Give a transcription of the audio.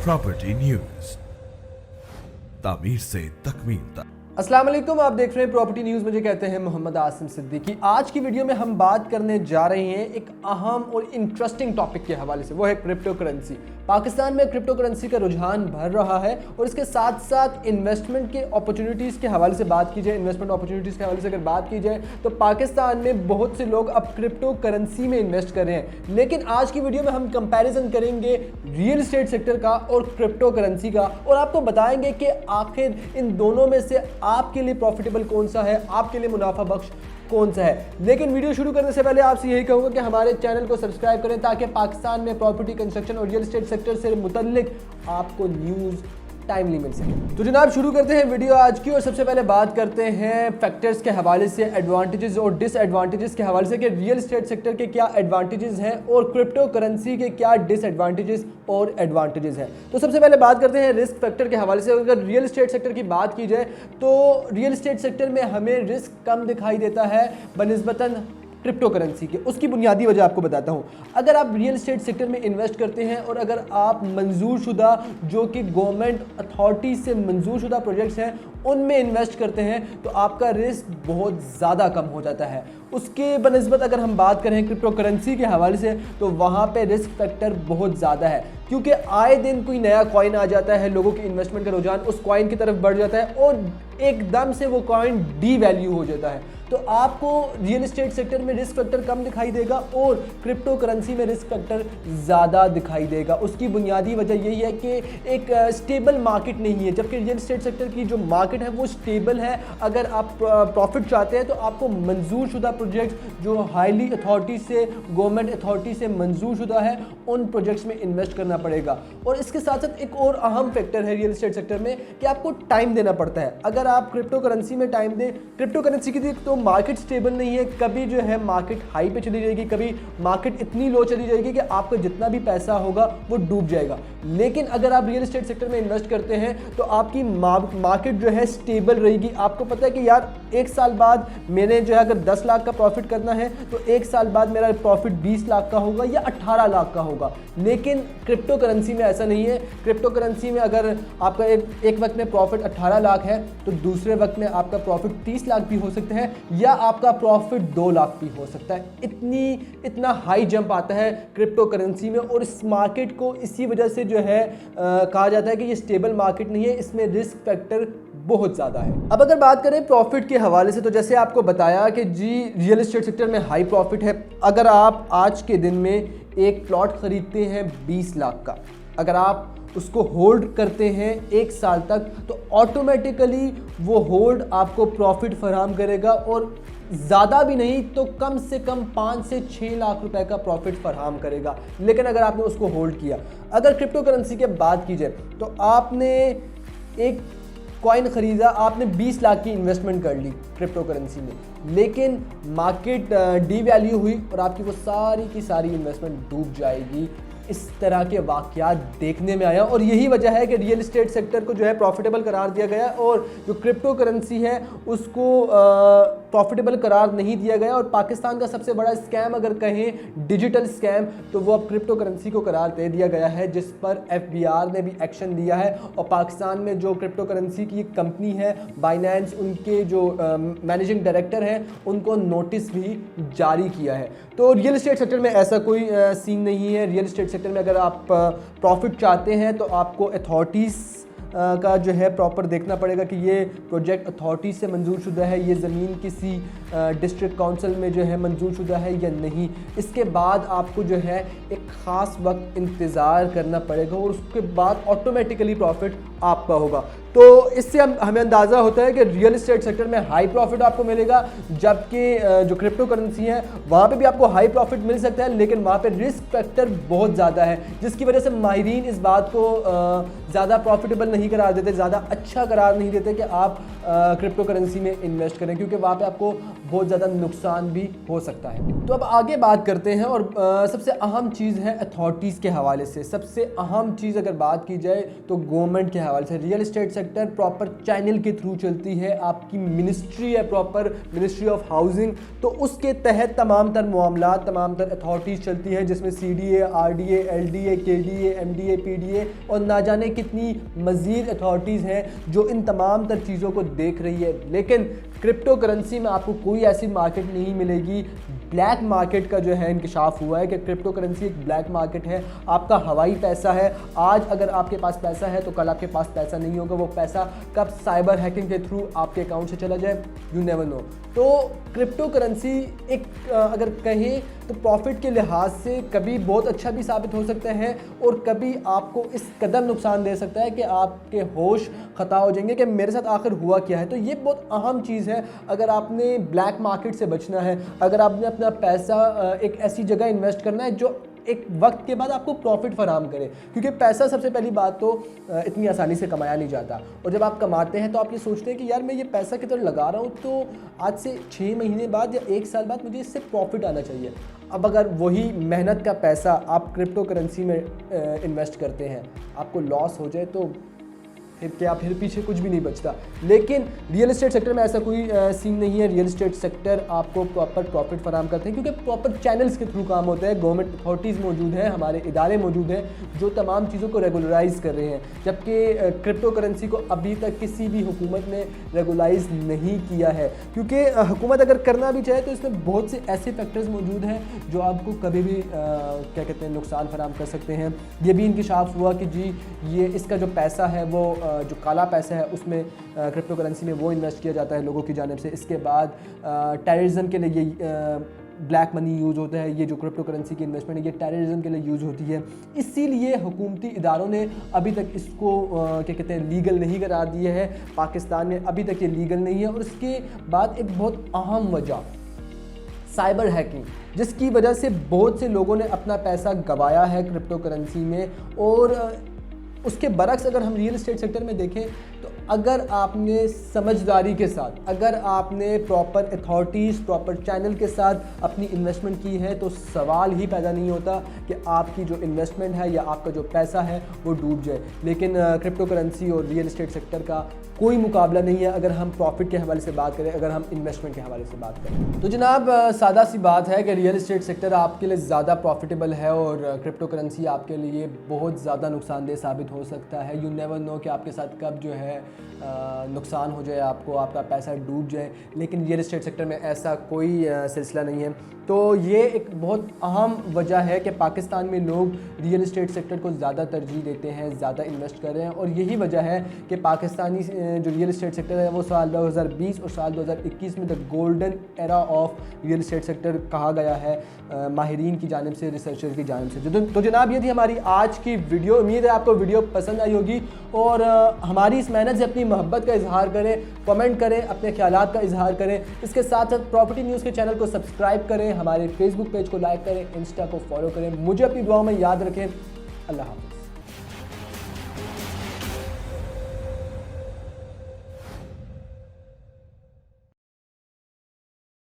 Property news, तामीर से तकमील तक। अस्सलाम वालेकुम, आप देख रहे हैं प्रॉपर्टी न्यूज़। मुझे कहते हैं मोहम्मद आसिम सिद्दीकी। आज की वीडियो में हम बात करने जा रहे हैं एक अहम और इंटरेस्टिंग टॉपिक के हवाले से, वो है क्रिप्टो करेंसी। पाकिस्तान में क्रिप्टो करेंसी का रुझान बढ़ रहा है और इसके साथ साथ इन्वेस्टमेंट के अपॉर्चुनिटीज़ के हवाले से बात की जाए, इन्वेस्टमेंट अपॉर्चुनिटीज़ के हवाले से अगर बात की जाए तो पाकिस्तान में बहुत से लोग अब क्रिप्टो करेंसी में इन्वेस्ट कर रहे हैं। लेकिन आज की वीडियो में हम कंपैरिजन करेंगे रियल एस्टेट सेक्टर का और क्रिप्टो करेंसी का, और आपको बताएंगे कि आखिर इन दोनों में से आपके लिए प्रॉफिटेबल कौन सा है, आपके लिए मुनाफा बख्श कौन सा है। लेकिन वीडियो शुरू करने से पहले आपसे यही कहूंगा कि हमारे चैनल को सब्सक्राइब करें ताकि पाकिस्तान में प्रॉपर्टी कंस्ट्रक्शन और रियल एस्टेट सेक्टर से मुतल्लिक आपको न्यूज़ टाइमली मिल सके। तो जनाब शुरू करते हैं वीडियो आज की, और सबसे पहले बात करते हैं फैक्टर्स के हवाले से, एडवांटेजेस और डिसएडवांटेजेस के हवाले से कि रियल एस्टेट सेक्टर के क्या एडवांटेजेस हैं और क्रिप्टो करेंसी के क्या डिसएडवांटेजेस और एडवांटेजेस हैं। तो सबसे पहले बात करते हैं रिस्क फैक्टर के हवाले से। अगर रियल एस्टेट सेक्टर की बात की जाए तो रियल एस्टेट सेक्टर में हमें रिस्क कम दिखाई देता है बनिस्बतन क्रिप्टो करेंसी के। उसकी बुनियादी वजह आपको बताता हूँ। अगर आप रियल एस्टेट सेक्टर में इन्वेस्ट करते हैं और अगर आप मंजूर शुदा, जो कि गवर्नमेंट अथॉरिटी से मंजूर शुदा प्रोजेक्ट्स हैं, उनमें इन्वेस्ट करते हैं तो आपका रिस्क बहुत ज़्यादा कम हो जाता है। उसके बनस्बत अगर हम बात करें क्रिप्टो करेंसी के हवाले से तो वहाँ पे रिस्क फैक्टर बहुत ज़्यादा है, क्योंकि आए दिन कोई नया कॉइन आ जाता है, लोगों की इन्वेस्टमेंट का रुझान उस कॉइन की तरफ बढ़ जाता है और एकदम से वो कॉइन डी वैल्यू हो जाता है। तो आपको रियल एस्टेट सेक्टर में रिस्क फैक्टर कम दिखाई देगा और क्रिप्टो करेंसी में रिस्क फैक्टर ज़्यादा दिखाई देगा। उसकी बुनियादी वजह यही है कि एक स्टेबल मार्केट नहीं है, जबकि रियल एस्टेट सेक्टर की जो मार्केट है वो स्टेबल है। अगर आप प्रॉफिट चाहते हैं तो आपको मंजूर शुदा प्रोजेक्ट्स जो हाईली अथॉरिटी से, गवर्नमेंट अथॉरिटी से मंजूर शुदा है, उन प्रोजेक्ट्स में इन्वेस्ट करना पड़ेगा। और इसके साथ साथ एक और अहम फैक्टर है रियल एस्टेट सेक्टर में कि आपको टाइम देना पड़ता है। अगर आप क्रिप्टो करेंसी में टाइम दें, क्रिप्टो करेंसी की तो मार्केट स्टेबल नहीं है, कभी जो है मार्केट हाई पे चली जाएगी, कभी मार्केट इतनी लो चली जाएगी कि आपका जितना भी पैसा होगा वो डूब जाएगा। लेकिन अगर आप रियल एस्टेट सेक्टर में इन्वेस्ट करते हैं तो आपकी मार्केट जो है स्टेबल रहेगी। आपको पता है कि यार एक साल बाद मैंने जो है अगर 10 लाख का प्रॉफिट करना है तो एक साल बाद मेरा प्रॉफिट 20 लाख का होगा या 18 लाख का होगा। लेकिन क्रिप्टो करेंसी में ऐसा नहीं है। क्रिप्टो करेंसी में अगर आपका एक वक्त में प्रॉफिट 18 लाख है तो दूसरे वक्त में आपका प्रॉफिट 30 लाख भी हो सकता है या आपका प्रॉफिट 2 लाख भी हो सकता है। इतना हाई जंप आता है क्रिप्टो करेंसी में, और इस मार्केट को इसी वजह से जो है कहा जाता है कि ये स्टेबल मार्केट नहीं है, इसमें रिस्क फैक्टर बहुत ज़्यादा है। अब अगर बात करें प्रॉफिट के हवाले से तो जैसे आपको बताया कि जी रियल एस्टेट सेक्टर में हाई प्रॉफिट है। अगर आप आज के दिन में एक प्लॉट खरीदते हैं 20 लाख का, अगर आप उसको होल्ड करते हैं एक साल तक तो ऑटोमेटिकली वो होल्ड आपको प्रॉफिट फराहम करेगा, और ज़्यादा भी नहीं तो कम से कम 5 से 6 लाख रुपए का प्रॉफिट फराहम करेगा। लेकिन अगर आपने उसको होल्ड किया, अगर क्रिप्टो करेंसी की बात की जाए तो आपने एक कॉइन ख़रीदा, आपने 20 लाख की इन्वेस्टमेंट कर ली क्रिप्टो करेंसी में, लेकिन मार्केट डी वैल्यू हुई और आपकी वो सारी की सारी इन्वेस्टमेंट डूब जाएगी। इस तरह के वाक़यात देखने में आया और यही वजह है कि रियल एस्टेट सेक्टर को जो है प्रॉफिटेबल करार दिया गया और जो क्रिप्टो करेंसी है उसको प्रॉफिटेबल करार नहीं दिया गया। और पाकिस्तान का सबसे बड़ा स्कैम अगर कहें डिजिटल स्कैम तो वो अब क्रिप्टो करेंसी को करार दे दिया गया है, जिस पर FBI ने भी एक्शन लिया है। और पाकिस्तान में जो क्रिप्टो करेंसी की कंपनी है बाइनेंस, उनके जो मैनेजिंग डायरेक्टर हैं उनको नोटिस भी जारी किया है। तो रियल एस्टेट सेक्टर में ऐसा कोई सीन नहीं है। रियल एस्टेट सेक्टर में अगर आप प्रॉफिट चाहते हैं तो आपको अथॉरिटीज़ का जो है प्रॉपर देखना पड़ेगा कि ये प्रोजेक्ट अथॉरिटी से मंजूर शुदा है, ये ज़मीन किसी डिस्ट्रिक्ट काउंसिल में जो है मंजूर शुदा है या नहीं। इसके बाद आपको जो है एक ख़ास वक्त इंतज़ार करना पड़ेगा और उसके बाद ऑटोमेटिकली प्रॉफिट आपका होगा। तो इससे हमें अंदाज़ा होता है कि रियल एस्टेट सेक्टर में हाई प्रॉफिट आपको मिलेगा, जबकि जो क्रिप्टो करेंसी है वहाँ पे भी आपको हाई प्रॉफिट मिल सकता है, लेकिन वहाँ पे रिस्क फैक्टर बहुत ज़्यादा है, जिसकी वजह से माहिरीन इस बात को ज़्यादा प्रॉफिटेबल नहीं करार देते, ज़्यादा अच्छा करार नहीं देते कि आप क्रिप्टो करेंसी में इन्वेस्ट करें, क्योंकि वहाँ पे आपको बहुत ज़्यादा नुकसान भी हो सकता है। तो अब आगे बात करते हैं और सबसे अहम चीज़ है अथॉरिटीज़ के हवाले से। सबसे अहम चीज़ अगर बात की जाए तो गवर्नमेंट के हवाले से real estate sector proper channel के थ्रू चलती है। आपकी मिनिस्ट्री है, प्रॉपर मिनिस्ट्री ऑफ हाउसिंग, तो उसके तहत तमाम तर मामला, तमाम तर अथॉरिटीज़ चलती है, जिसमें CDA, RDA, LDA, KDA, MDA, PDA और ना जाने कितनी मज़ीद अथॉरिटीज़ हैं जो इन तमाम तर चीज़ों को देख रही है। लेकिन क्रिप्टो करेंसी में आपको कोई ऐसी मार्केट नहीं मिलेगी। ब्लैक मार्केट का जो है इंकशाफ हुआ है कि क्रिप्टो करेंसी एक ब्लैक मार्केट है। आपका हवाई पैसा है। आज अगर आपके पास पैसा है तो कल आपके पास पैसा नहीं होगा। वो पैसा कब साइबर हैकिंग के थ्रू आपके अकाउंट से चला जाए, यू नेवर नो। तो क्रिप्टो करेंसी एक अगर कहें तो प्रॉफिट के लिहाज से कभी बहुत अच्छा भी साबित हो सकता है और कभी आपको इस कदर नुकसान दे सकता है कि आपके होश खता हो जाएंगे कि मेरे साथ आखिर हुआ क्या है। तो ये बहुत अहम चीज़ है। अगर आपने ब्लैक मार्केट से बचना है, अगर आपने अपना पैसा एक ऐसी जगह इन्वेस्ट करना है जो एक वक्त के बाद आपको प्रॉफिट फराहम करे, क्योंकि पैसा सबसे पहली बात तो इतनी आसानी से कमाया नहीं जाता। और जब आप कमाते हैं तो आप ये सोचते हैं कि यार मैं ये पैसा किधर लगा रहा हूँ, तो आज से 6 महीने बाद या 1 साल बाद मुझे इससे प्रॉफिट आना चाहिए। अब अगर वही मेहनत का पैसा आप क्रिप्टो करेंसी में इन्वेस्ट करते हैं, आपको लॉस हो जाए तो फिर पीछे कुछ भी नहीं बचता। लेकिन रियल एस्टेट सेक्टर में ऐसा कोई सीन नहीं है। रियल एस्टेट सेक्टर आपको प्रॉपर प्रॉफिट फराहम करते हैं, क्योंकि प्रॉपर चैनल्स के थ्रू काम होता है। गवर्नमेंट अथॉरिटीज़ मौजूद हैं, हमारे इदारे मौजूद हैं जो तमाम चीज़ों को रेगुलराइज़ कर रहे हैं, जबकि क्रिप्टो करेंसी को अभी तक किसी भी हुकूमत ने रेगुलाइज़ नहीं किया है। क्योंकि हुकूमत अगर करना भी चाहे तो इसमें बहुत से ऐसे फैक्टर्स मौजूद हैं जो आपको कभी भी क्या कहते हैं नुकसान फराहम कर सकते हैं। ये भी इंकशाफ हुआ कि जी ये इसका जो पैसा है वो जो काला पैसा है उसमें क्रिप्टो करेंसी में वो इन्वेस्ट किया जाता है लोगों की जानिब से। इसके बाद टेररिज्म के लिए ये ब्लैक मनी यूज़ होता है। ये जो क्रिप्टो करेंसी की इन्वेस्टमेंट है ये टेररिज्म के लिए यूज़ होती है। इसीलिए हुकूमती इदारों ने अभी तक इसको क्या कहते हैं लीगल नहीं करार दिया है। पाकिस्तान में अभी तक ये लीगल नहीं है। और इसके बाद एक बहुत अहम वजह साइबर हैकिंग, जिसकी वजह से बहुत से लोगों ने अपना पैसा गंवाया है क्रिप्टो करेंसी में। और उसके बरक्स अगर हम रियल एस्टेट सेक्टर में देखें तो अगर आपने समझदारी के साथ, अगर आपने प्रॉपर अथॉरिटीज़, प्रॉपर चैनल के साथ अपनी इन्वेस्टमेंट की है तो सवाल ही पैदा नहीं होता कि आपकी जो इन्वेस्टमेंट है या आपका जो पैसा है वो डूब जाए। लेकिन क्रिप्टो करेंसी और रियल एस्टेट सेक्टर का कोई मुकाबला नहीं है अगर हम प्रॉफिट के हवाले से बात करें, अगर हम इन्वेस्टमेंट के हवाले से बात करें। तो जनाब सादा सी बात है कि रियल एस्टेट सेक्टर आपके लिए ज़्यादा प्रॉफिटेबल है और क्रिप्टो करेंसी आपके लिए बहुत ज़्यादा नुकसानदेह साबित हो सकता है। यू नेवर नो कि आपके साथ कब जो है नुकसान हो जाए, आपको आपका पैसा डूब जाए। लेकिन रियल एस्टेट सेक्टर में ऐसा कोई सिलसिला नहीं है। तो ये एक बहुत अहम वजह है कि पाकिस्तान में लोग रियल एस्टेट सेक्टर को ज़्यादा तरजीह देते हैं, ज़्यादा इन्वेस्ट कर रहे हैं। और यही वजह है कि पाकिस्तानी जो रियल एस्टेट सेक्टर है वो साल 2020 और साल 2021 में the golden era of real estate sector कहा गया है माहिरीन की जानिब से, रिसर्चर की जानिब से। तो जनाब ये थी हमारी आज की वीडियो। उम्मीद है आपको वीडियो पसंद आई होगी और हमारी इस मेहनत से अपनी मोहब्बत का इजहार करें, कमेंट करें, अपने ख्यालात का इजहार करें। इसके साथ साथ प्रॉपर्टी न्यूज़ के चैनल को सब्सक्राइब करें, हमारे फेसबुक पेज को लाइक करें, इंस्टा को फॉलो करें। मुझे अपनी दुआओं में याद रखें। अल्लाह हाफ़िज़।